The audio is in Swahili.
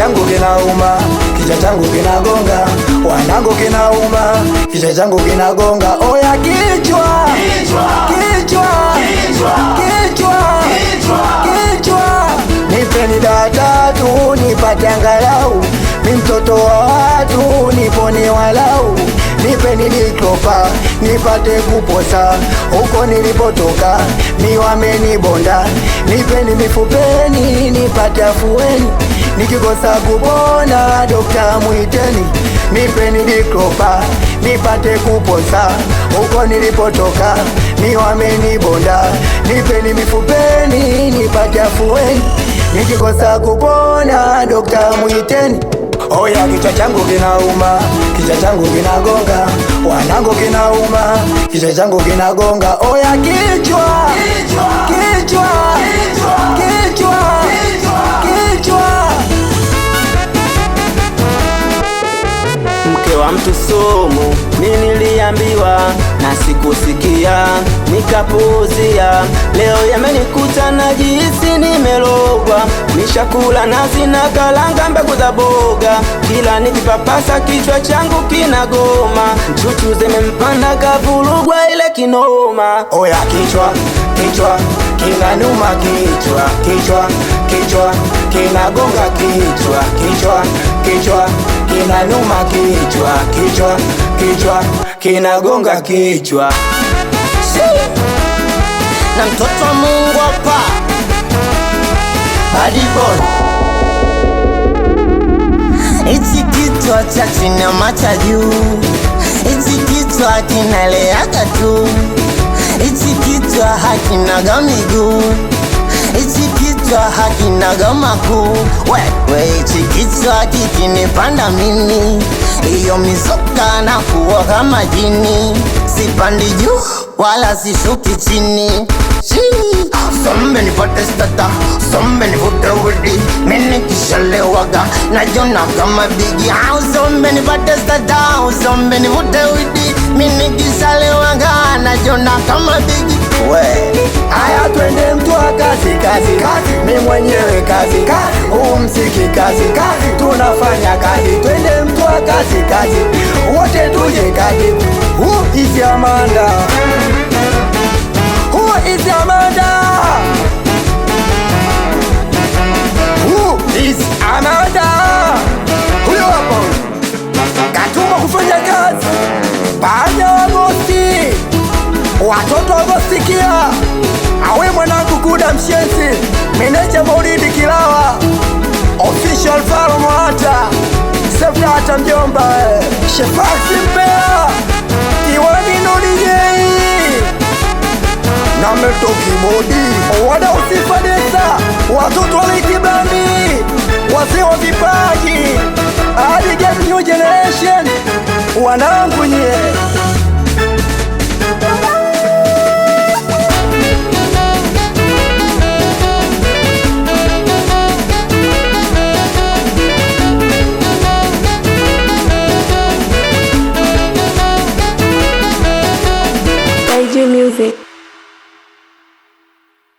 changu kinauma, kichwa changu kinagonga, wanangu kinauma, kichwa changu kinagonga. Oya kichwa, kichwa, kichwa, nipeni dawa tatu nipate angalau, mi mtoto wa watu nipone walau. Nipeni diklopa nipate kuposa, huko nilipotoka mi wamenibonda. Nipeni mifupeni nipate afueni, nikikosa kupona dokta muiteni. Nipeni diklopa nipate kuposa, huko nilipotoka mi wamenibonda. Nipeni mifupeni nipate afueni, nikikosa kupona dokta muiteni. Oya kichwa changu kinauma, kichwa changu kinagonga, wanangu kinauma, kichwa changu kinagonga. Oya kichwa, kichwa, kichwa. Mke wa mtu sumu, mimi niliambiwa na sikusikia, nikapuuzia. Leo yamenikuta najihisi nimelogwa, nishakula nazi na kalanga mbegu za boga. Kila nikipapasa kichwa changu kinagoma, chuchu zimempanda kavurugwa ile kinoma. Oya kichwa, kichwa, kinanuma kichwa, kichwa, kichwa, kinagonga kichwa, kichwa, kichwa, kinanuma kichwa, kichwa, kichwa, kinagonga kichwa. Na mtoto wa Mungu hapa Bad Boy. Hichi kichwa cha chini ama cha juu, hichi kichwa kinaleaga tu, hichi kichwa hakinaga miguu, hichi kichwa hakinaga makuu. Wewe hichi kichwa kikinipanda mimi, iyo mizuka na kuwa kama jini. Sipandi juu wala sishuki chini. Sombe nipate stata, sombe nivute widi, mimi kishalewaga najona kama bigi. Sombe nipate stata, sombe nivute widi, mimi kishalewaga najona kama bigi. Aya twende mtu wa kazi, kazi, kazi, mi mwenyewe kazi, kazi, mziki kazi, kazi, tunafanya kazi. Twende mtu wa kazi, kazi, wote tuje kazi. Is Amanda, is Amanda, is Amanda. Huyo hapo katuma kufanya kazi. Panya Agosti, watoto Agostia, awe mwanangu kuda mshenzi, meneja Maulidi Kilawa, official Faro Mwata, Sefata mjomba, Shefasi Mpea, Kiwani Nodijei, na Metoki Modi, wada usifadesa, watoto walikibani, wazee wa vipaji, hadi get new generation, wanangu nye.